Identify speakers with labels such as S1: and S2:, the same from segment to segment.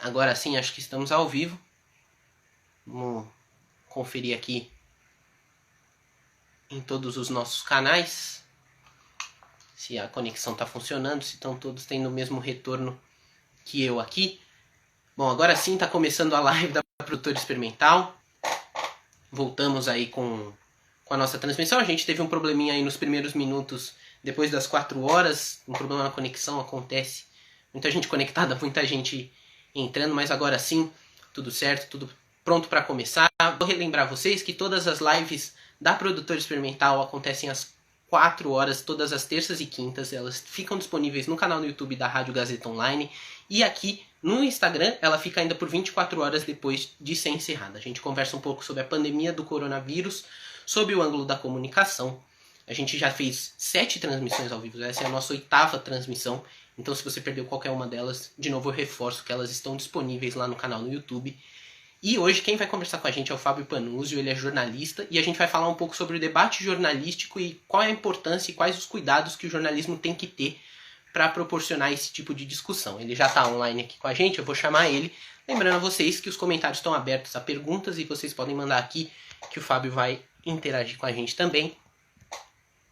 S1: Agora sim, acho que estamos ao vivo. Vamos conferir aqui em todos os nossos canais se a conexão está funcionando, se estão todos tendo o mesmo retorno que eu aqui. Bom, agora sim está começando a live da Produtora Experimental. Voltamos aí com a nossa transmissão. A gente teve um probleminha aí nos primeiros minutos, depois das 4 horas. Um problema na conexão acontece. Muita gente conectada, muita gente entrando, mas agora sim, tudo certo, tudo pronto para começar. Vou relembrar vocês que todas as lives da Produtora Experimental acontecem às 4 horas, todas as terças e quintas. Elas ficam disponíveis no canal no YouTube da Rádio Gazeta Online. E aqui no Instagram, ela fica ainda por 24 horas depois de ser encerrada. A gente conversa um pouco sobre a pandemia do coronavírus, sob o ângulo da comunicação. A gente já fez 7 transmissões ao vivo, essa é a nossa 8ª transmissão. Então, se você perdeu qualquer uma delas, de novo eu reforço que elas estão disponíveis lá no canal no YouTube. E hoje quem vai conversar com a gente é o Fábio Panuzio, ele é jornalista, e a gente vai falar um pouco sobre o debate jornalístico e qual é a importância e quais os cuidados que o jornalismo tem que ter para proporcionar esse tipo de discussão. Ele já está online aqui com a gente, eu vou chamar ele. Lembrando a vocês que os comentários estão abertos a perguntas e vocês podem mandar aqui que o Fábio vai interagir com a gente também.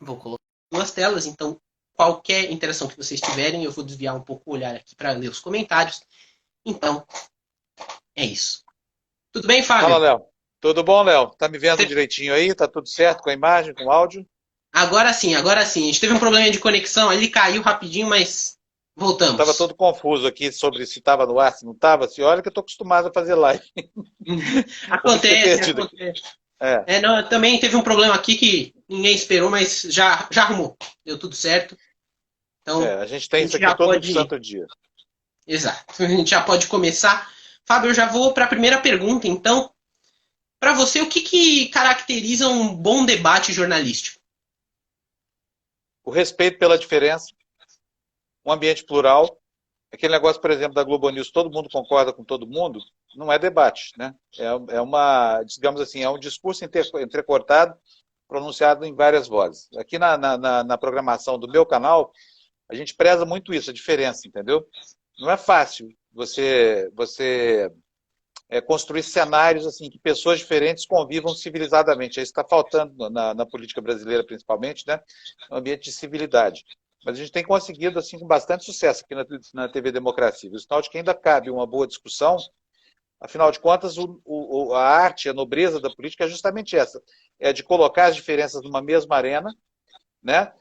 S1: Vou colocar duas telas, então qualquer interação que vocês tiverem, eu vou desviar um pouco o olhar aqui para ler os comentários. Então, é isso. Tudo bem, Fábio?
S2: Fala, Léo. Tudo bom, Léo? Tá me vendo direitinho aí? Tá tudo certo com a imagem, com o áudio?
S1: Agora sim, agora sim. A gente teve um problema de conexão ali, caiu rapidinho, mas voltamos.
S2: Estava todo confuso aqui sobre se estava no ar, se não estava. Se olha que eu estou acostumado a fazer live.
S1: Acontece.
S2: É.
S1: Também teve um problema aqui que ninguém esperou, mas já arrumou. Deu tudo certo. Então,
S2: a gente tem isso aqui todo santo dia.
S1: Exato. A gente já pode começar. Fábio, eu já vou para a primeira pergunta, então. Para você, o que caracteriza um bom debate jornalístico?
S2: O respeito pela diferença, um ambiente plural. Aquele negócio, por exemplo, da Globo News, todo mundo concorda com todo mundo, não é debate, né? Digamos assim, é um discurso entrecortado, pronunciado em várias vozes. Aqui na programação do meu canal, a gente preza muito isso, a diferença, entendeu? Não é fácil você construir cenários assim que pessoas diferentes convivam civilizadamente. É isso que está faltando na política brasileira, principalmente, né? Um ambiente de civilidade. Mas a gente tem conseguido assim com bastante sucesso aqui na TV Democracia. O sinal de que ainda cabe uma boa discussão. Afinal de contas, a arte, a nobreza da política é justamente essa. É de colocar as diferenças numa mesma arena, né?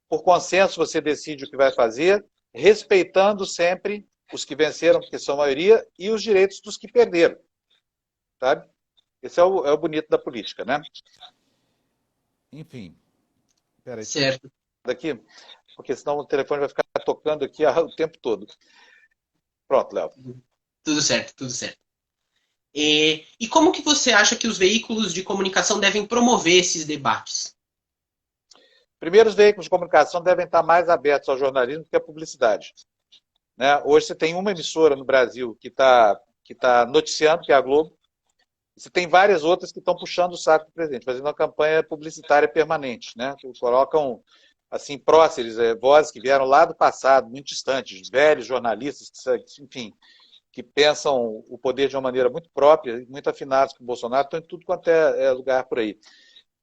S2: Por consenso você decide o que vai fazer, respeitando sempre os que venceram, porque são a maioria, e os direitos dos que perderam. Sabe? Esse é o bonito da política, né? Enfim.
S1: Peraí. Certo.
S2: Daqui, porque senão o telefone vai ficar tocando aqui o tempo todo. Pronto, Léo.
S1: Tudo certo, tudo certo. E como que você acha que os veículos de comunicação devem promover esses debates?
S2: Primeiro, os veículos de comunicação devem estar mais abertos ao jornalismo do que à publicidade. Né? Hoje você tem uma emissora no Brasil que tá noticiando, que é a Globo. Você tem várias outras que estão puxando o saco do presidente, fazendo uma campanha publicitária permanente. Né? Colocam assim, próceres, vozes que vieram lá do passado, muito distantes, velhos jornalistas, enfim, que pensam o poder de uma maneira muito própria, muito afinados com o Bolsonaro, estão em tudo quanto é lugar por aí.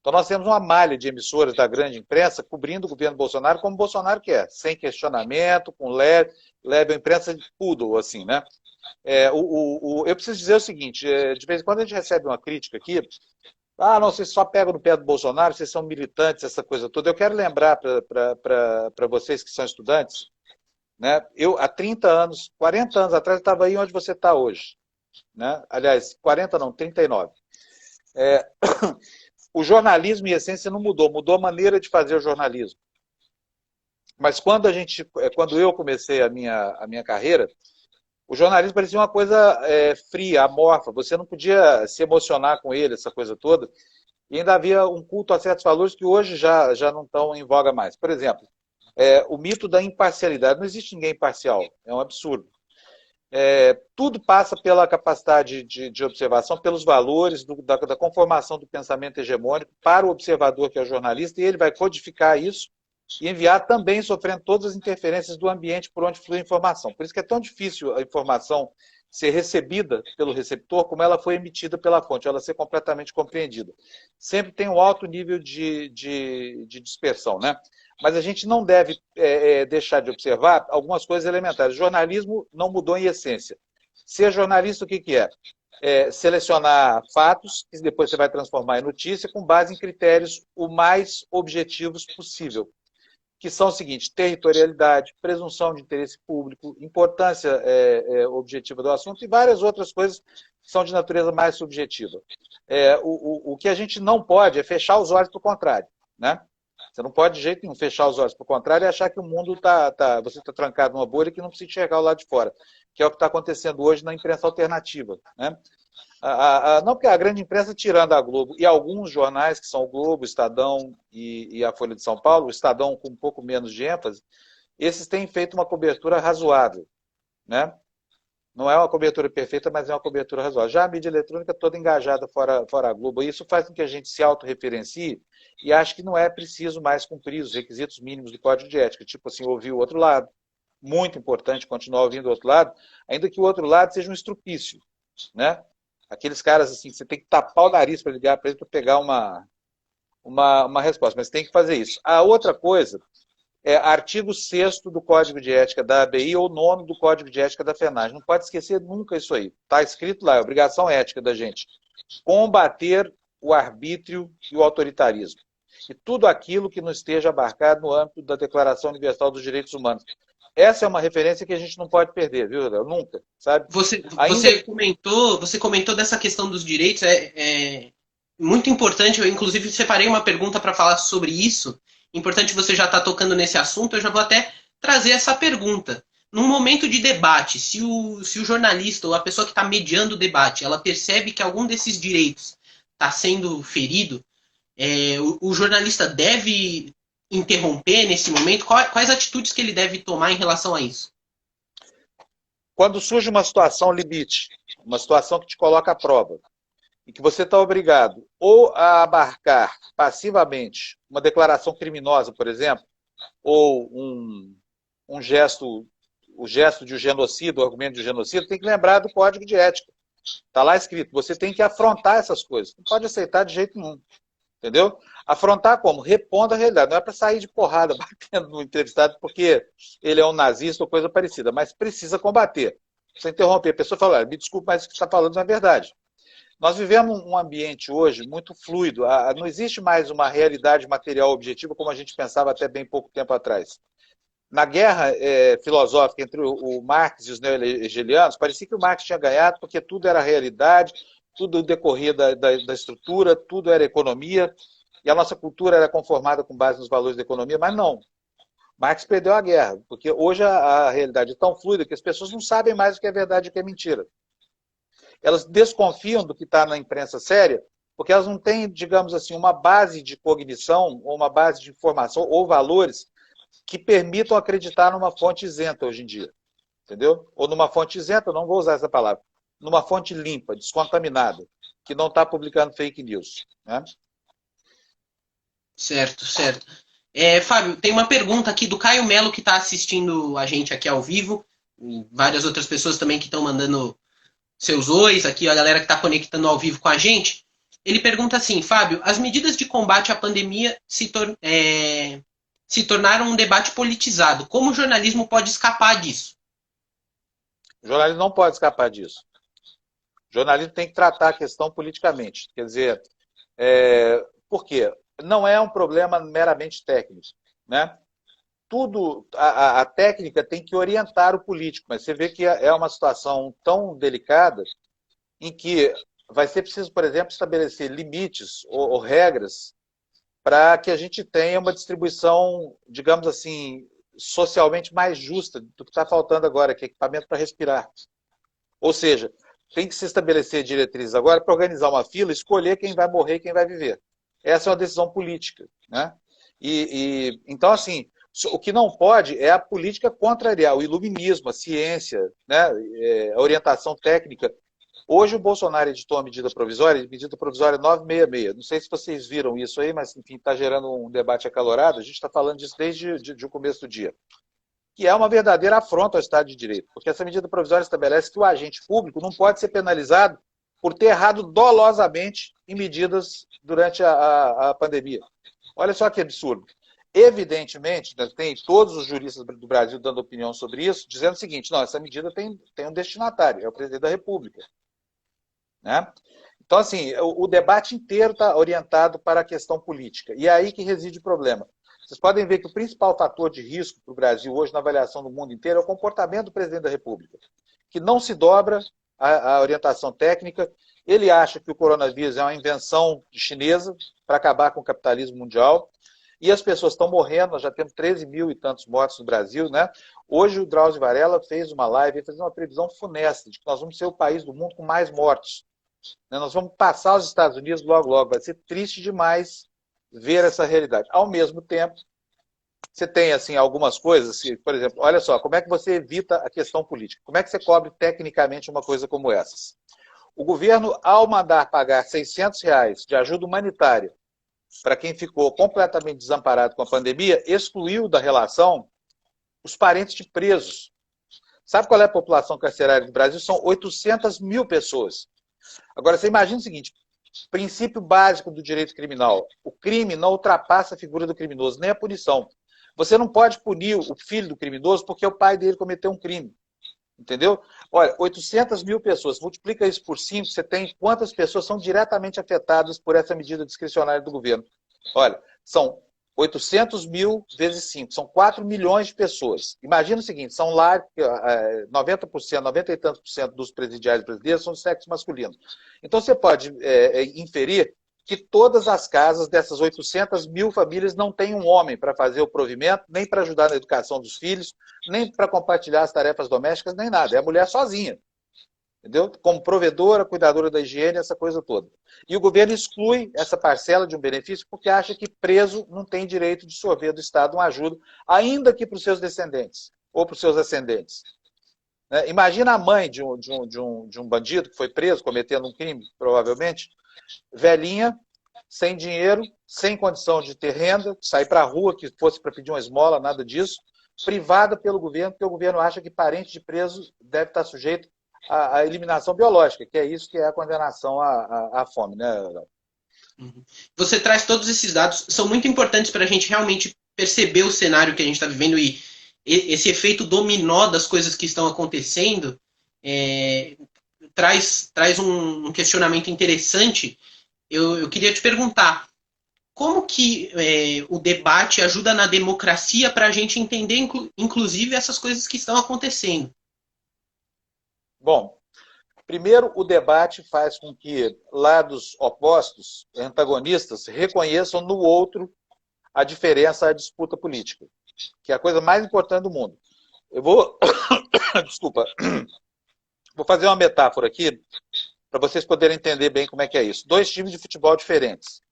S2: Então nós temos uma malha de emissoras da grande imprensa cobrindo o governo Bolsonaro como o Bolsonaro quer, sem questionamento, com leve a imprensa de poodle, assim, né? Eu preciso dizer o seguinte, de vez em quando a gente recebe uma crítica aqui, não, vocês só pegam no pé do Bolsonaro, vocês são militantes, essa coisa toda. Eu quero lembrar para vocês que são estudantes, né? Eu, há 30 anos, 40 anos atrás, eu estava aí onde você está hoje. Né? Aliás, 40 não, 39. O jornalismo, em essência, não mudou. Mudou a maneira de fazer o jornalismo. Mas quando eu comecei a minha carreira, o jornalismo parecia uma coisa fria, amorfa. Você não podia se emocionar com ele, essa coisa toda. E ainda havia um culto a certos valores que hoje já não estão em voga mais. Por exemplo, o mito da imparcialidade. Não existe ninguém imparcial. É um absurdo. Tudo passa pela capacidade de observação, pelos valores, da conformação do pensamento hegemônico para o observador, que é o jornalista, e ele vai codificar isso, e enviar também sofrendo todas as interferências do ambiente por onde flui a informação. Por isso que é tão difícil a informação ser recebida pelo receptor como ela foi emitida pela fonte, ela ser completamente compreendida. Sempre tem um alto nível de dispersão, né? Mas a gente não deve deixar de observar algumas coisas elementares. O jornalismo não mudou em essência. Ser jornalista, o que é? Selecionar fatos, que depois você vai transformar em notícia, com base em critérios o mais objetivos possível, que são os seguintes: territorialidade, presunção de interesse público, importância objetiva do assunto e várias outras coisas que são de natureza mais subjetiva. O que a gente não pode é fechar os olhos para o contrário, né? Você não pode de jeito nenhum fechar os olhos para o contrário e achar que o mundo você está trancado numa bolha que não precisa enxergar o lado de fora, que é o que está acontecendo hoje na imprensa alternativa, né? Não, porque a grande imprensa, tirando a Globo e alguns jornais, que são o Globo, o Estadão e a Folha de São Paulo, o Estadão com um pouco menos de ênfase, esses têm feito uma cobertura razoável, né? Não é uma cobertura perfeita, mas é uma cobertura razoável. Já a mídia eletrônica toda engajada fora a Globo, e isso faz com que a gente se autorreferencie e ache que não é preciso mais cumprir os requisitos mínimos do Código de Ética, tipo assim, ouvir o outro lado. Muito importante continuar ouvindo o outro lado, ainda que o outro lado seja um estrupício, né? Aqueles caras assim, você tem que tapar o nariz para ligar para ele para pegar uma resposta, mas tem que fazer isso. A outra coisa é artigo 6º do Código de Ética da ABI ou 9º do Código de Ética da FENAGE. Não pode esquecer nunca isso aí. Está escrito lá, é obrigação ética da gente. Combater o arbítrio e o autoritarismo. E tudo aquilo que não esteja abarcado no âmbito da Declaração Universal dos Direitos Humanos. Essa é uma referência que a gente não pode perder, viu, Léo? Nunca, sabe?
S1: Você comentou dessa questão dos direitos, é muito importante. Eu, inclusive, separei uma pergunta para falar sobre isso. Importante você já estar tocando nesse assunto, eu já vou até trazer essa pergunta. Num momento de debate, se o jornalista ou a pessoa que está mediando o debate, ela percebe que algum desses direitos está sendo ferido, o jornalista deve interromper nesse momento? Quais atitudes que ele deve tomar em relação a isso?
S2: Quando surge uma situação limite, uma situação que te coloca à prova, e que você está obrigado ou a abarcar passivamente uma declaração criminosa, por exemplo, ou um gesto, o gesto de genocídio, o argumento de genocídio, tem que lembrar do Código de Ética. Está lá escrito, você tem que afrontar essas coisas. Não pode aceitar de jeito nenhum. Entendeu? Afrontar como? Repondo a realidade. Não é para sair de porrada batendo no entrevistado porque ele é um nazista ou coisa parecida, mas precisa combater. Você interromper, a pessoa fala, me desculpe, mas o que você está falando não é verdade. Nós vivemos um ambiente hoje muito fluido. Não existe mais uma realidade material objetiva como a gente pensava até bem pouco tempo atrás. Na guerra filosófica entre o Marx e os neo-hegelianos, parecia que o Marx tinha ganhado porque tudo era realidade, tudo decorria da estrutura, tudo era economia, e a nossa cultura era conformada com base nos valores da economia, mas não. Marx perdeu a guerra, porque hoje a realidade é tão fluida que as pessoas não sabem mais o que é verdade e o que é mentira. Elas desconfiam do que está na imprensa séria, porque elas não têm, digamos assim, uma base de cognição, ou uma base de informação, ou valores que permitam acreditar numa fonte isenta hoje em dia. Entendeu? Ou numa fonte isenta, não vou usar essa palavra, numa fonte limpa, descontaminada, que não está publicando fake news. Né?
S1: Certo, certo. Fábio, tem uma pergunta aqui do Caio Melo, que está assistindo a gente aqui ao vivo, e várias outras pessoas também que estão mandando seus ois aqui, a galera que está conectando ao vivo com a gente. Ele pergunta assim, Fábio, as medidas de combate à pandemia se tornaram um debate politizado. Como o jornalismo pode escapar disso?
S2: O jornalismo não pode escapar disso. O jornalismo tem que tratar a questão politicamente. Quer dizer, por quê? Não é um problema meramente técnico. Né? Tudo, a técnica tem que orientar o político, mas você vê que é uma situação tão delicada em que vai ser preciso, por exemplo, estabelecer limites ou regras para que a gente tenha uma distribuição, digamos assim, socialmente mais justa do que está faltando agora, que é equipamento para respirar. Ou seja, tem que se estabelecer diretrizes agora para organizar uma fila, escolher quem vai morrer e quem vai viver. Essa é uma decisão política. Né? Então, assim, o que não pode é a política contrariar o iluminismo, a ciência, né? A orientação técnica Hoje o Bolsonaro editou uma medida provisória 966. Não sei se vocês viram isso aí, mas enfim, está gerando um debate acalorado. A gente está falando disso desde o começo do dia. Que é uma verdadeira afronta ao Estado de Direito, porque essa medida provisória estabelece que o agente público não pode ser penalizado por ter errado dolosamente em medidas durante a pandemia. Olha só que absurdo. Evidentemente, né, tem todos os juristas do Brasil dando opinião sobre isso, dizendo o seguinte: não, essa medida tem um destinatário, é o presidente da República. Né? Então, assim, o debate inteiro está orientado para a questão política. E é aí que reside o problema. Vocês podem ver que o principal fator de risco para o Brasil hoje, na avaliação do mundo inteiro, é o comportamento do presidente da República, que não se dobra à orientação técnica. Ele acha que o coronavírus é uma invenção chinesa para acabar com o capitalismo mundial. E as pessoas estão morrendo, nós já temos 13 mil e tantos mortos no Brasil, né? Hoje o Drauzio Varela fez uma live, fez uma previsão funesta de que nós vamos ser o país do mundo com mais mortos. Nós vamos passar os Estados Unidos logo, logo. Vai ser triste demais ver essa realidade. Ao mesmo tempo, você tem assim, algumas coisas, assim, por exemplo, olha só, como é que você evita a questão política? Como é que você cobre tecnicamente uma coisa como essas? O governo, ao mandar pagar R$ 600 de ajuda humanitária para quem ficou completamente desamparado com a pandemia, excluiu da relação os parentes de presos. Sabe qual é a população carcerária do Brasil? São 800 mil pessoas. Agora, você imagina o seguinte: princípio básico do direito criminal. O crime não ultrapassa a figura do criminoso, nem a punição. Você não pode punir o filho do criminoso porque o pai dele cometeu um crime. Entendeu? Olha, 800 mil pessoas, multiplica isso por 5, você tem quantas pessoas são diretamente afetadas por essa medida discricionária do governo? Olha, são 800 mil vezes 5, são 4 milhões de pessoas. Imagina o seguinte, são lá 90%, 90 e tantos por cento dos presidiários brasileiros são do sexo masculino. Então você pode inferir que todas as casas dessas 800 mil famílias não têm um homem para fazer o provimento, nem para ajudar na educação dos filhos, nem para compartilhar as tarefas domésticas, nem nada. É a mulher sozinha. Entendeu? Como provedora, cuidadora da higiene, essa coisa toda. E o governo exclui essa parcela de um benefício porque acha que preso não tem direito de sorver do Estado uma ajuda, ainda que para os seus descendentes ou para os seus ascendentes. Imagina a mãe de um bandido que foi preso, cometendo um crime, provavelmente, velhinha, sem dinheiro, sem condição de ter renda, sair para a rua, que fosse para pedir uma esmola, nada disso, privada pelo governo, porque o governo acha que parente de preso deve estar sujeito à eliminação biológica, que é isso que é a condenação à fome, né?
S1: Você traz todos esses dados, são muito importantes para a gente realmente perceber o cenário que a gente está vivendo e esse efeito dominó das coisas que estão acontecendo traz um questionamento interessante. Eu queria te perguntar, como que o debate ajuda na democracia para a gente entender, inclusive, essas coisas que estão acontecendo?
S2: Bom, primeiro, o debate faz com que lados opostos, antagonistas, reconheçam no outro a diferença, a disputa política, que é a coisa mais importante do mundo. Eu vou... Desculpa. Vou fazer uma metáfora aqui para vocês poderem entender bem como é que é isso. 2 times de futebol diferentes.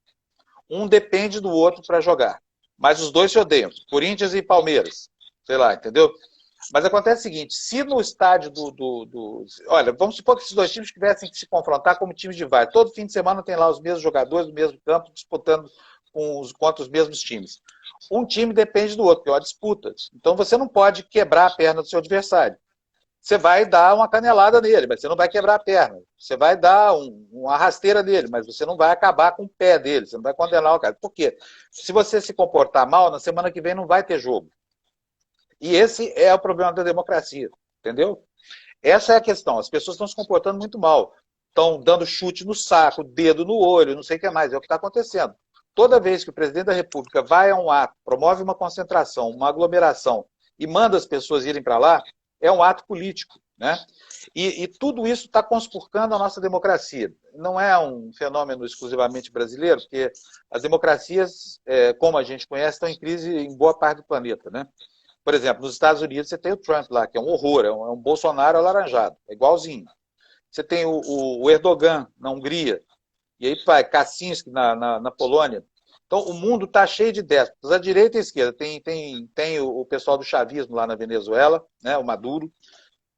S2: Um depende do outro para jogar, mas os dois se odeiam. Corinthians e Palmeiras. Sei lá, entendeu? Mas acontece o seguinte, se no estádio Olha, vamos supor que esses 2 times tivessem que se confrontar como times de várzea. Todo fim de semana tem lá os mesmos jogadores no mesmo campo, disputando contra os mesmos times. Um time depende do outro, porque é uma disputa. Então você não pode quebrar a perna do seu adversário. Você vai dar uma canelada nele, mas você não vai quebrar a perna. Você vai dar uma rasteira nele, mas você não vai acabar com o pé dele, você não vai condenar o cara. Por quê? Se você se comportar mal, na semana que vem não vai ter jogo. E esse é o problema da democracia, entendeu? Essa é a questão. As pessoas estão se comportando muito mal. Estão dando chute no saco, dedo no olho, não sei o que mais. É o que está acontecendo. Toda vez que o presidente da República vai a um ato, promove uma concentração, uma aglomeração e manda as pessoas irem para lá, é um ato político, né? E tudo isso está conspurcando a nossa democracia. Não é um fenômeno exclusivamente brasileiro, porque as democracias, como a gente conhece, estão em crise em boa parte do planeta, né? Por exemplo, nos Estados Unidos você tem o Trump lá, que é um horror, é um Bolsonaro alaranjado, é igualzinho. Você tem o Erdogan na Hungria, e aí vai Kaczynski na Polônia. Então, o mundo está cheio de déspotas, a direita e a esquerda. Tem o pessoal do chavismo lá na Venezuela, né, o Maduro.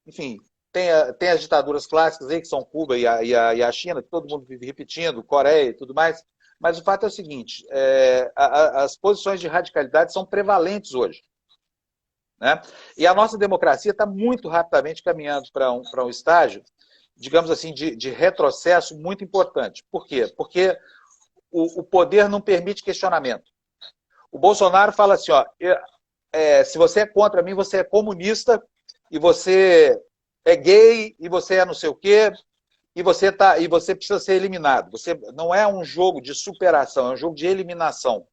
S2: Enfim, tem as ditaduras clássicas aí, que são Cuba e a China, que todo mundo vive repetindo, Coreia e tudo mais. Mas o fato é o seguinte, as posições de radicalidade são prevalentes hoje. Né? E a nossa democracia está muito rapidamente caminhando para um estágio, digamos assim, de retrocesso muito importante. Por quê? Porque o poder não permite questionamento. O Bolsonaro fala assim, ó, se você é contra mim, você é comunista, e você é gay, e você é não sei o quê, e você precisa ser eliminado. Você não é um jogo de superação, é um jogo de eliminação.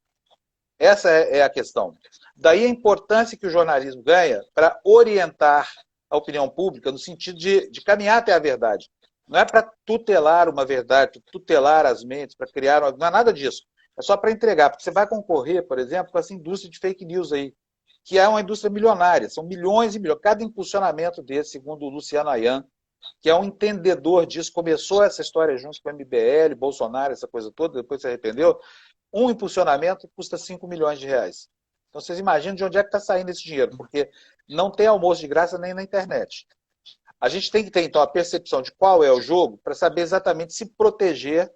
S2: Essa é a questão. Daí a importância que o jornalismo ganha para orientar a opinião pública no sentido de caminhar até a verdade. Não é para tutelar uma verdade, tutelar as mentes, para criar... Não é nada disso. É só para entregar. Porque você vai concorrer, por exemplo, com essa indústria de fake news aí, que é uma indústria milionária. São milhões e milhões. Cada impulsionamento desse, segundo o Luciano Ayan, que é um entendedor disso, começou essa história junto com o MBL, Bolsonaro, essa coisa toda, depois se arrependeu. Um impulsionamento custa 5 milhões de reais. Então vocês imaginam de onde é que está saindo esse dinheiro, porque não tem almoço de graça nem na internet. A gente tem que ter, então, a percepção de qual é o jogo para saber exatamente se proteger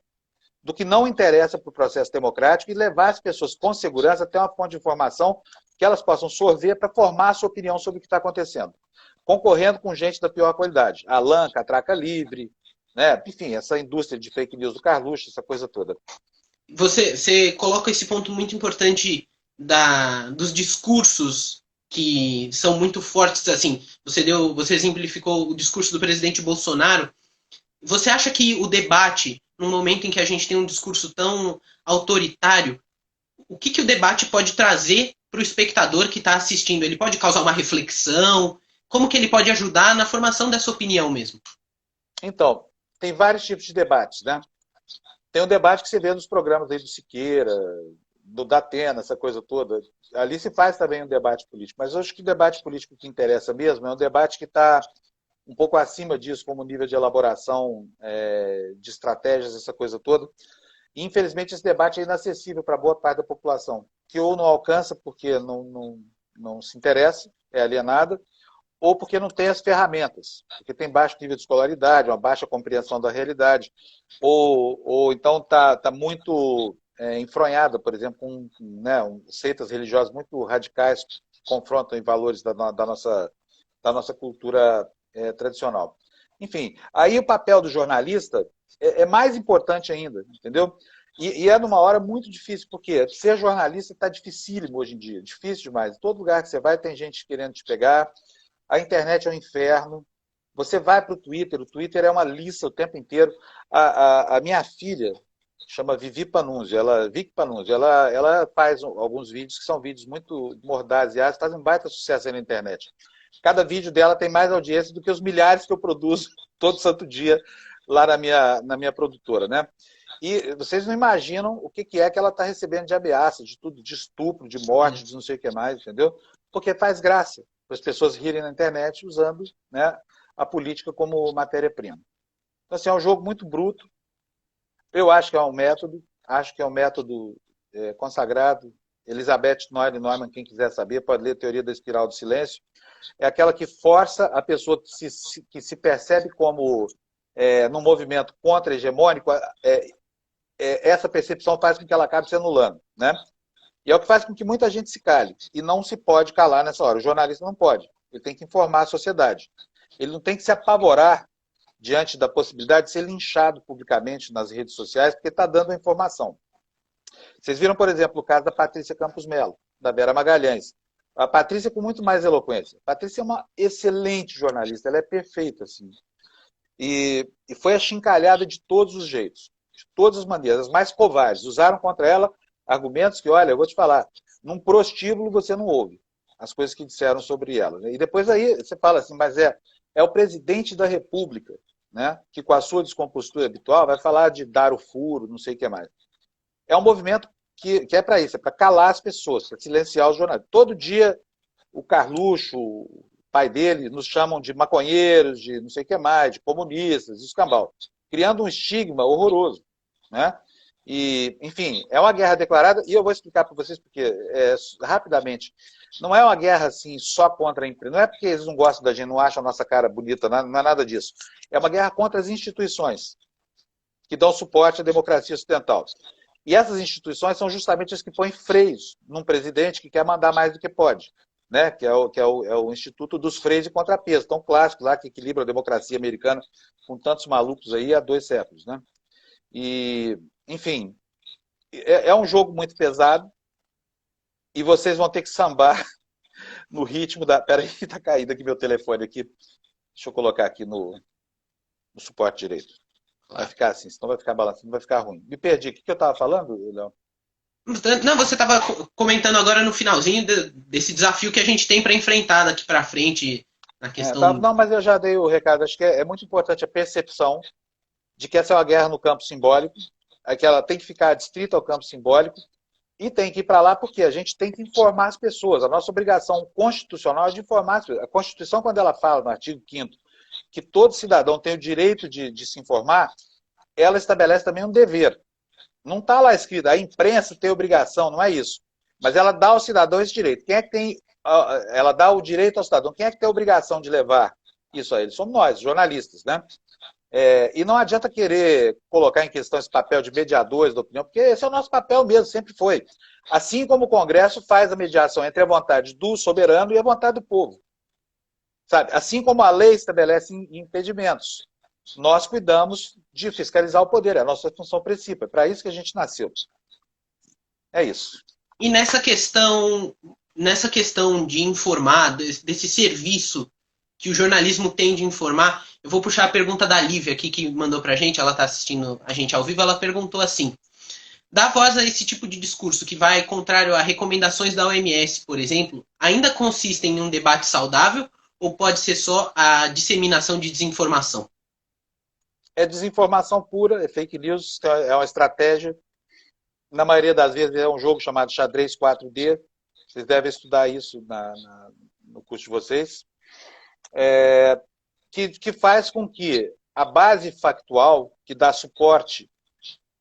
S2: do que não interessa para o processo democrático e levar as pessoas com segurança até uma fonte de informação que elas possam sorver para formar a sua opinião sobre o que está acontecendo. Concorrendo com gente da pior qualidade. Alan, Catraca Livre, né? Enfim, essa indústria de fake news do Carluxo, essa coisa toda.
S1: Você coloca esse ponto muito importante dos discursos que são muito fortes, assim, você exemplificou o discurso do presidente Bolsonaro. Você acha que o debate, num momento em que a gente tem um discurso tão autoritário, o que o debate pode trazer para o espectador que está assistindo? Ele pode causar uma reflexão? Como que ele pode ajudar na formação dessa opinião mesmo?
S2: Então, tem vários tipos de debates, né? Tem um debate que você vê nos programas aí do Siqueira, do Datena, essa coisa toda. Ali se faz também um debate político. Mas eu acho que o debate político que interessa mesmo é um debate que está um pouco acima disso, como nível de elaboração de estratégias, essa coisa toda. E, infelizmente, esse debate é inacessível para boa parte da população, que ou não alcança porque não se interessa, é alienada, ou porque não tem as ferramentas, porque tem baixo nível de escolaridade, uma baixa compreensão da realidade, ou então está muito enfronhada, por exemplo, com seitas religiosas muito radicais que confrontam em valores da nossa cultura tradicional. Enfim, aí o papel do jornalista é mais importante ainda, entendeu? E é numa hora muito difícil, porque ser jornalista está dificílimo hoje em dia, difícil demais. Em todo lugar que você vai tem gente querendo te pegar, a internet é um inferno. Você vai para o Twitter é uma lista o tempo inteiro. A minha filha chama Vivi Panunzio, Vic Panunzio, ela faz alguns vídeos que são vídeos muito mordazes, fazem um baita sucesso aí na internet. Cada vídeo dela tem mais audiência do que os milhares que eu produzo todo santo dia lá na minha produtora, né? E vocês não imaginam o que é que ela está recebendo de ameaça, de tudo, de estupro, de morte, de não sei o que mais, entendeu? Porque faz graça para as pessoas rirem na internet usando, né, a política como matéria-prima. Então, assim, é um jogo muito bruto. Eu acho que é um método, consagrado. Elizabeth Noelle Neumann, quem quiser saber, pode ler a Teoria da Espiral do Silêncio. É aquela que força a pessoa que se percebe como num movimento contra-hegemônico, essa percepção faz com que ela acabe se anulando, né? E é o que faz com que muita gente se cale. E não se pode calar nessa hora. O jornalista não pode. Ele tem que informar a sociedade. Ele não tem que se apavorar diante da possibilidade de ser linchado publicamente nas redes sociais, porque está dando a informação. Vocês viram, por exemplo, o caso da Patrícia Campos Mello, da Vera Magalhães. A Patrícia com muito mais eloquência. A Patrícia é uma excelente jornalista, ela é perfeita, assim. E foi achincalhada de todos os jeitos, de todas as maneiras, as mais covardes. Usaram contra ela argumentos que, olha, eu vou te falar, num prostíbulo você não ouve as coisas que disseram sobre ela. Né? E depois aí você fala assim, mas é o presidente da República, né, que com a sua descompostura habitual vai falar de dar o furo, não sei o que mais. É um movimento que é para isso, é para calar as pessoas, para silenciar os jornalistas. Todo dia o Carluxo, o pai dele, nos chamam de maconheiros, de não sei o que mais, de comunistas, de escambau, criando um estigma horroroso, né? E, enfim, é uma guerra declarada, e eu vou explicar para vocês porque, rapidamente, não é uma guerra assim só contra a imprensa, não é porque eles não gostam da gente, não acham a nossa cara bonita, não é nada disso. É uma guerra contra as instituições que dão suporte à democracia ocidental. E essas instituições são justamente as que põem freios num presidente que quer mandar mais do que pode, né? Que é o Instituto dos Freios e Contrapesos, tão clássico lá, que equilibra a democracia americana com tantos malucos aí há 2 séculos, né? E, enfim, é um jogo muito pesado e vocês vão ter que sambar no ritmo da... Peraí, tá caído aqui meu telefone aqui. Deixa eu colocar aqui no suporte direito. Vai
S1: Claro.
S2: ficar assim, senão vai ficar balançando, vai ficar ruim. Me perdi. O que eu estava falando, Léo?
S1: Não, você estava comentando agora no finalzinho desse desafio que a gente tem para enfrentar daqui para frente na questão.
S2: Não, mas eu já dei o recado. Acho que é muito importante a percepção de que essa é uma guerra no campo simbólico, é que ela tem que ficar distrita ao campo simbólico e tem que ir para lá porque a gente tem que informar as pessoas. A nossa obrigação constitucional é de informar as pessoas. A Constituição, quando ela fala no artigo 5º que todo cidadão tem o direito de se informar, ela estabelece também um dever. Não está lá escrito, a imprensa tem obrigação, não é isso. Mas ela dá ao cidadão esse direito. Quem é que tem. Ela dá o direito ao cidadão. Quem é que tem a obrigação de levar isso a ele? Somos nós, jornalistas, né? E não adianta querer colocar em questão esse papel de mediadores da opinião, porque esse é o nosso papel mesmo, sempre foi. Assim como o Congresso faz a mediação entre a vontade do soberano e a vontade do povo. Sabe? Assim como a lei estabelece impedimentos. Nós cuidamos de fiscalizar o poder, é a nossa função principal. É para isso que a gente nasceu. É isso.
S1: E nessa questão de informar, desse serviço que o jornalismo tem de informar, eu vou puxar a pergunta da Lívia aqui, que mandou pra gente, ela está assistindo a gente ao vivo, ela perguntou assim: dar voz a esse tipo de discurso que vai contrário a recomendações da OMS, por exemplo, ainda consiste em um debate saudável ou pode ser só a disseminação de desinformação?
S2: É desinformação pura, é fake news, é uma estratégia. Na maioria das vezes é um jogo chamado xadrez 4D. Vocês devem estudar isso no curso de vocês. Que faz com que a base factual, que dá suporte,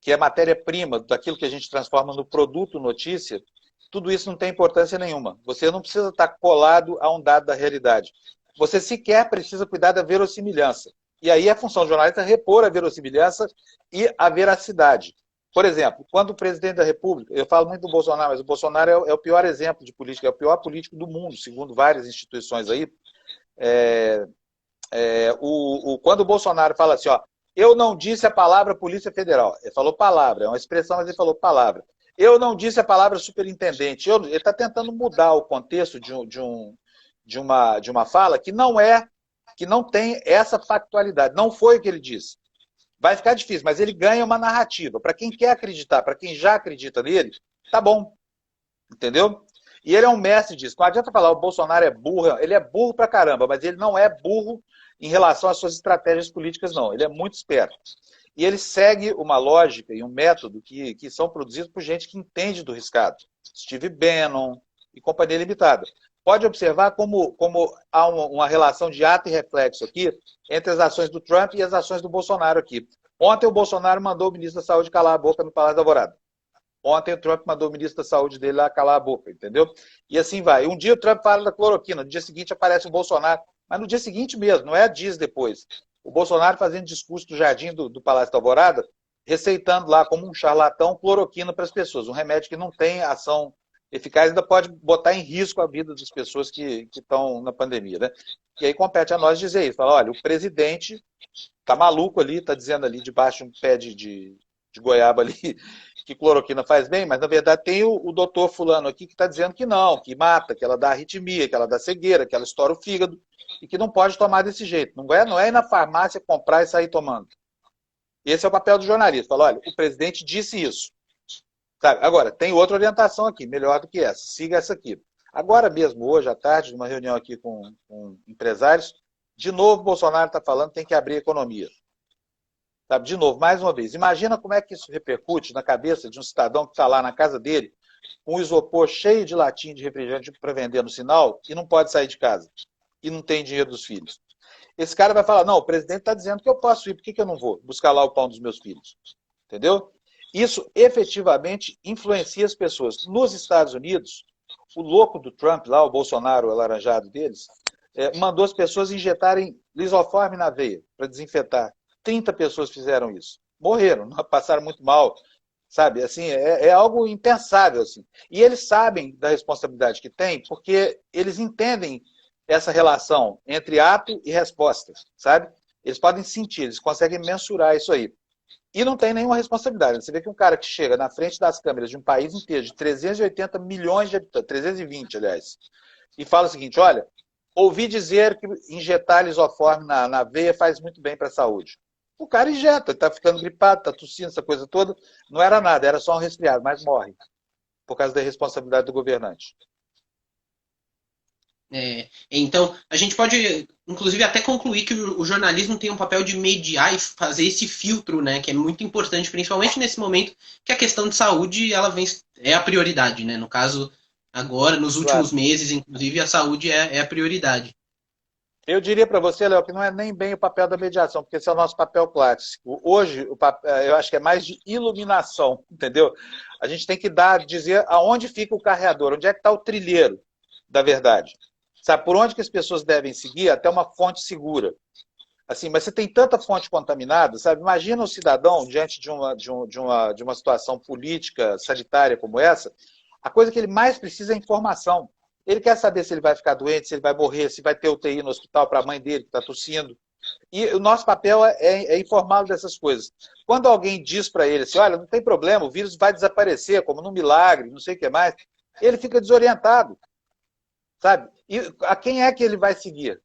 S2: que é matéria-prima daquilo que a gente transforma no produto notícia, tudo isso não tem importância nenhuma. Você não precisa estar colado a um dado da realidade. Você sequer precisa cuidar da verossimilhança. E aí a função do jornalista é repor a verossimilhança e a veracidade. Por exemplo, quando o presidente da República, eu falo muito do Bolsonaro, mas o Bolsonaro é o pior exemplo de política, é o pior político do mundo, segundo várias instituições aí. Quando o Bolsonaro fala assim, ó, eu não disse a palavra Polícia Federal, ele falou palavra, é uma expressão, mas ele falou palavra. Eu não disse a palavra superintendente. Ele está tentando mudar o contexto de uma fala que não tem essa factualidade. Não foi o que ele disse. Vai ficar difícil, mas ele ganha uma narrativa. Para quem quer acreditar, para quem já acredita nele, tá bom. Entendeu? E ele é um mestre disso. Não adianta falar o Bolsonaro é burro. Ele é burro pra caramba, mas ele não é burro em relação às suas estratégias políticas, não. Ele é muito esperto. E ele segue uma lógica e um método que são produzidos por gente que entende do riscado. Steve Bannon e Companhia Limitada. Pode observar como há uma relação de ato e reflexo aqui entre as ações do Trump e as ações do Bolsonaro aqui. Ontem o Bolsonaro mandou o ministro da Saúde calar a boca no Palácio da Alvorada. Ontem o Trump mandou o ministro da Saúde dele lá calar a boca, entendeu? E assim vai. Um dia o Trump fala da cloroquina, no dia seguinte aparece o Bolsonaro, mas no dia seguinte mesmo, não é dias depois. O Bolsonaro fazendo discurso do jardim do Palácio da Alvorada, receitando lá como um charlatão cloroquina para as pessoas, um remédio que não tem ação eficaz, ainda pode botar em risco a vida das pessoas que estão na pandemia, né? E aí compete a nós dizer isso, falar, olha, o presidente tá maluco ali, tá dizendo ali debaixo de um pé de goiaba ali que cloroquina faz bem, mas na verdade tem o doutor fulano aqui que está dizendo que não, que mata, que ela dá arritmia, que ela dá cegueira, que ela estoura o fígado e que não pode tomar desse jeito. Não é ir na farmácia comprar e sair tomando. Esse é o papel do jornalista. Fala, olha, o presidente disse isso. Sabe? Agora, tem outra orientação aqui, melhor do que essa. Siga essa aqui. Agora mesmo, hoje à tarde, numa reunião aqui com empresários, de novo o Bolsonaro está falando que tem que abrir a economia. Sabe? De novo, mais uma vez, imagina como é que isso repercute na cabeça de um cidadão que está lá na casa dele, com um isopor cheio de latinha de refrigerante para vender no sinal e não pode sair de casa. E não tem dinheiro dos filhos. Esse cara vai falar, não, o presidente está dizendo que eu posso ir, por que eu não vou buscar lá o pão dos meus filhos? Entendeu? Isso efetivamente influencia as pessoas. Nos Estados Unidos, o louco do Trump, lá, o Bolsonaro, o alaranjado deles, mandou as pessoas injetarem lisoforme na veia para desinfetar. 30 pessoas fizeram isso. Morreram, passaram muito mal. Sabe, assim, é algo impensável. Assim. E eles sabem da responsabilidade que têm, porque eles entendem essa relação entre ato e resposta, sabe? Eles podem sentir, eles conseguem mensurar isso aí. E não tem nenhuma responsabilidade. Você vê que um cara que chega na frente das câmeras de um país inteiro, de 380 milhões de habitantes, 320, aliás, e fala o seguinte, olha, ouvi dizer que injetar lisoforme na veia faz muito bem para a saúde. O cara injeta, está ficando gripado, está tossindo, essa coisa toda. Não era nada, era só um resfriado, mas morre, por causa da irresponsabilidade do governante.
S1: Então, a gente pode, inclusive, até concluir que o jornalismo tem um papel de mediar e fazer esse filtro, né, que é muito importante, principalmente nesse momento que a questão de saúde ela é a prioridade, né? No caso, agora, nos últimos
S2: Claro.
S1: meses, inclusive, a saúde é a prioridade.
S2: Eu diria para você, Léo, que não é nem bem o papel da mediação, porque esse é o nosso papel clássico. Hoje, eu acho que é mais de iluminação, entendeu? A gente tem que dizer aonde fica o carreador, onde é que está o trilheiro da verdade. Sabe, por onde que as pessoas devem seguir até uma fonte segura. Assim, mas você tem tanta fonte contaminada, sabe? Imagina o cidadão diante de uma situação política, sanitária como essa, a coisa que ele mais precisa é informação. Ele quer saber se ele vai ficar doente, se ele vai morrer, se vai ter UTI no hospital para a mãe dele que está tossindo. E o nosso papel é informá-lo dessas coisas. Quando alguém diz para ele assim, olha, não tem problema, o vírus vai desaparecer, como num milagre, não sei o que mais, ele fica desorientado, sabe? E a quem é que ele vai seguir?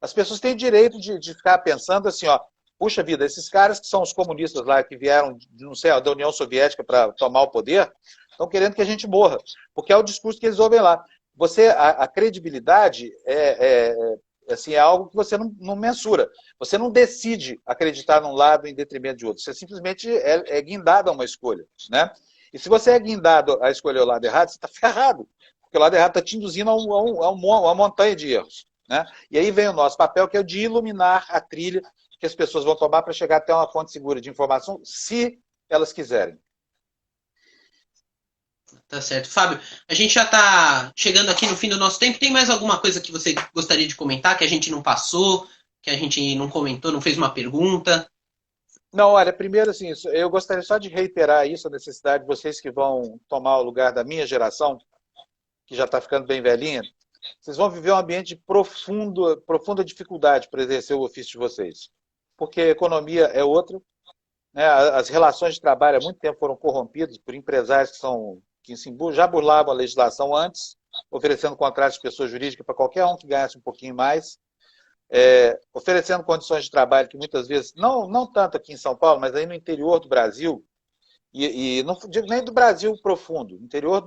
S2: As pessoas têm o direito de ficar pensando assim, ó, puxa vida, esses caras que são os comunistas lá, que vieram, não sei, da União Soviética para tomar o poder, estão querendo que a gente morra, porque é o discurso que eles ouvem lá. A credibilidade assim, é algo que você não mensura. Você não decide acreditar num lado em detrimento de outro. Você simplesmente é guindado a uma escolha. Né? E se você é guindado a escolher o lado errado, você está ferrado. Porque o lado errado está te induzindo a uma montanha de erros. Né? E aí vem o nosso papel, que é o de iluminar a trilha que as pessoas vão tomar para chegar até uma fonte segura de informação, se elas quiserem.
S1: Tá certo. Fábio, a gente já está chegando aqui no fim do nosso tempo. Tem mais alguma coisa que você gostaria de comentar, que a gente não passou, que a gente não comentou, não fez uma pergunta?
S2: Não, olha, primeiro assim, eu gostaria só de reiterar isso, a necessidade de vocês que vão tomar o lugar da minha geração, que já está ficando bem velhinha, vocês vão viver um ambiente de profunda dificuldade para exercer o ofício de vocês. Porque a economia é outra, né? As relações de trabalho há muito tempo foram corrompidas por empresários que já burlavam a legislação antes, oferecendo contratos de pessoa jurídica para qualquer um que ganhasse um pouquinho mais, oferecendo condições de trabalho que muitas vezes, não tanto aqui em São Paulo, mas aí no interior do Brasil, e não digo nem do Brasil profundo, no interior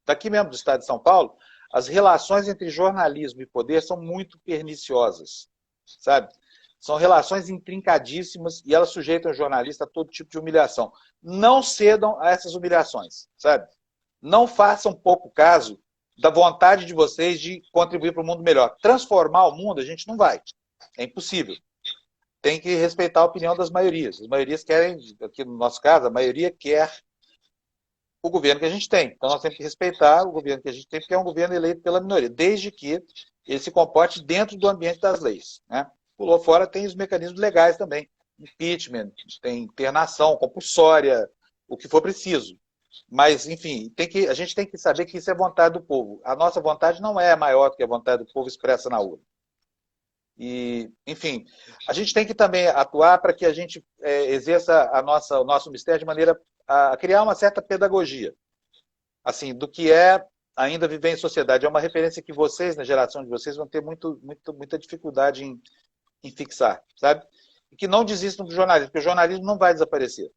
S2: daqui mesmo do estado de São Paulo, as relações entre jornalismo e poder são muito perniciosas, sabe? São relações intrincadíssimas e elas sujeitam o jornalista a todo tipo de humilhação. Não cedam a essas humilhações, sabe? Não façam pouco caso da vontade de vocês de contribuir para um mundo melhor. Transformar o mundo a gente não vai. É impossível. Tem que respeitar a opinião das maiorias. As maiorias querem, aqui no nosso caso, a maioria quer o governo que a gente tem. Então nós temos que respeitar o governo que a gente tem, porque é um governo eleito pela minoria, desde que ele se comporte dentro do ambiente das leis. Né? Pulou fora, tem os mecanismos legais também. Impeachment, tem internação compulsória, o que for preciso. Mas, enfim, a gente tem que saber que isso é vontade do povo. A nossa vontade não é maior do que a vontade do povo expressa na urna. E, enfim, a gente tem que também atuar para que a gente exerça o nosso mistério de maneira a criar uma certa pedagogia, assim, do que é ainda viver em sociedade. É uma referência que vocês, na geração de vocês, vão ter muita dificuldade em fixar, sabe? E que não desistam do jornalismo, porque o jornalismo não vai desaparecer.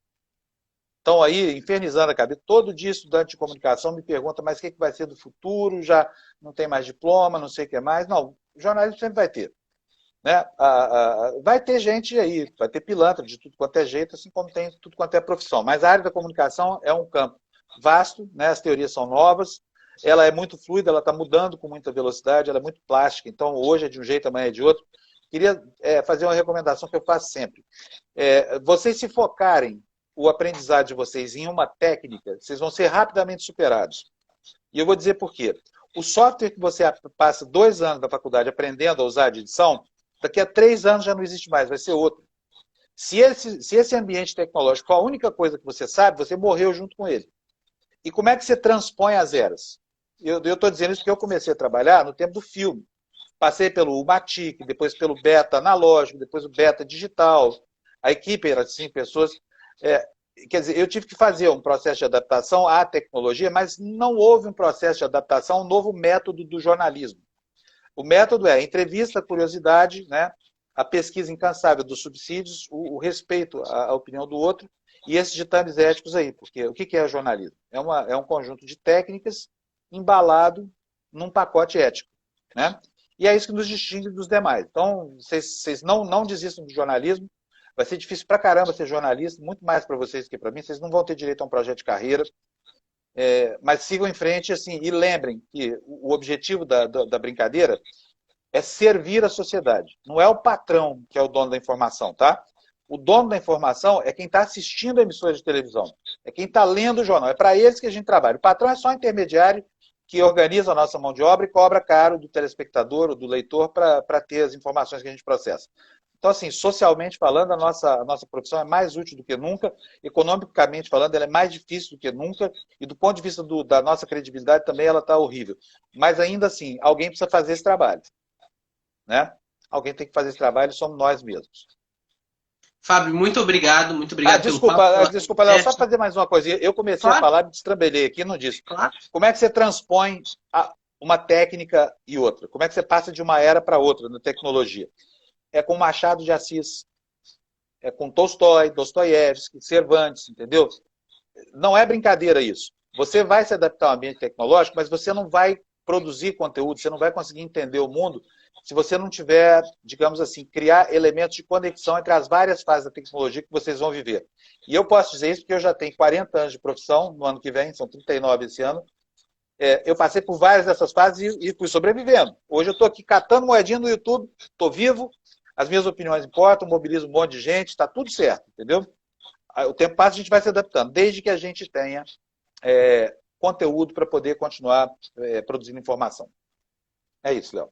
S2: Então, aí, infernizando a cabeça, todo dia estudante de comunicação me pergunta, mas o que vai ser do futuro? Já não tem mais diploma, não sei o que mais. Não, o jornalismo sempre vai ter. Né? Vai ter gente aí, vai ter pilantra de tudo quanto é jeito, assim como tem tudo quanto é profissão. Mas a área da comunicação é um campo vasto, né? As teorias são novas, ela é muito fluida, ela está mudando com muita velocidade, ela é muito plástica, então hoje é de um jeito, amanhã é de outro. Queria fazer uma recomendação que eu faço sempre. Vocês se focarem o aprendizado de vocês em uma técnica, vocês vão ser rapidamente superados. E eu vou dizer por quê. O software que você passa 2 anos da faculdade aprendendo a usar de edição, daqui a 3 anos já não existe mais, vai ser outro. Se esse ambiente tecnológico for a única coisa que você sabe, você morreu junto com ele. E como é que você transpõe as eras? Eu estou dizendo isso porque eu comecei a trabalhar no tempo do filme. Passei pelo Matic, depois pelo beta analógico, depois o beta digital. A equipe era assim, pessoas... quer dizer, eu tive que fazer um processo de adaptação à tecnologia, mas não houve um processo de adaptação a um novo método do jornalismo. O método é entrevista, curiosidade, né? A pesquisa incansável dos subsídios, o respeito à opinião do outro e esses ditames éticos aí. Porque o que é jornalismo? É um conjunto de técnicas embalado num pacote ético, né? E é isso que nos distingue dos demais. Então, vocês não desistam do jornalismo. Vai ser difícil pra caramba ser jornalista, muito mais para vocês que para mim. Vocês não vão ter direito a um projeto de carreira. Mas sigam em frente assim, e lembrem que o objetivo da brincadeira é servir a sociedade. Não é o patrão que é o dono da informação, tá? O dono da informação é quem está assistindo a emissora de televisão. É quem está lendo o jornal. É para eles que a gente trabalha. O patrão é só intermediário que organiza a nossa mão de obra e cobra caro do telespectador ou do leitor para ter as informações que a gente processa. Então, assim, socialmente falando, a nossa profissão é mais útil do que nunca, economicamente falando, ela é mais difícil do que nunca, e do ponto de vista da nossa credibilidade também ela está horrível. Mas ainda assim, alguém precisa fazer esse trabalho, né? Alguém tem que fazer esse trabalho e somos nós mesmos.
S1: Fábio, muito obrigado pelo papo.
S2: Desculpa, Léo, só fazer mais uma coisinha. Eu comecei a falar, me destrambelhei aqui, não disse.
S1: Claro.
S2: Como é que você transpõe uma técnica e outra? Como é que você passa de uma era para outra na tecnologia? É com Machado de Assis, é com Tolstói, Dostoiévski, Cervantes, entendeu? Não é brincadeira isso. Você vai se adaptar ao ambiente tecnológico, mas você não vai produzir conteúdo, você não vai conseguir entender o mundo se você não tiver, digamos assim, criar elementos de conexão entre as várias fases da tecnologia que vocês vão viver. E eu posso dizer isso porque eu já tenho 40 anos de profissão, no ano que vem, são 39 esse ano. Eu passei por várias dessas fases e fui sobrevivendo. Hoje eu estou aqui catando moedinha no YouTube, estou vivo, as minhas opiniões importam, mobilizo um monte de gente, está tudo certo, entendeu? O tempo passa, a gente vai se adaptando, desde que a gente tenha conteúdo para poder continuar produzindo informação. É isso, Léo.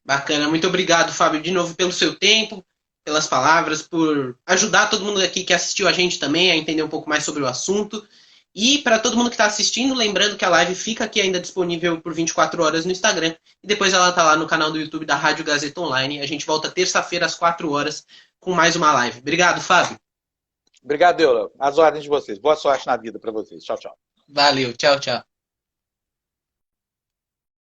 S1: Bacana, muito obrigado, Fábio, de novo pelo seu tempo, pelas palavras, por ajudar todo mundo aqui que assistiu a gente também a entender um pouco mais sobre o assunto. E para todo mundo que está assistindo, lembrando que a live fica aqui ainda disponível por 24 horas no Instagram. E depois ela está lá no canal do YouTube da Rádio Gazeta Online. A gente volta terça-feira às 4 horas com mais uma live. Obrigado, Fábio.
S2: Obrigado, Léo. As ordens de vocês. Boa sorte na vida para vocês. Tchau, tchau.
S1: Valeu, tchau, tchau.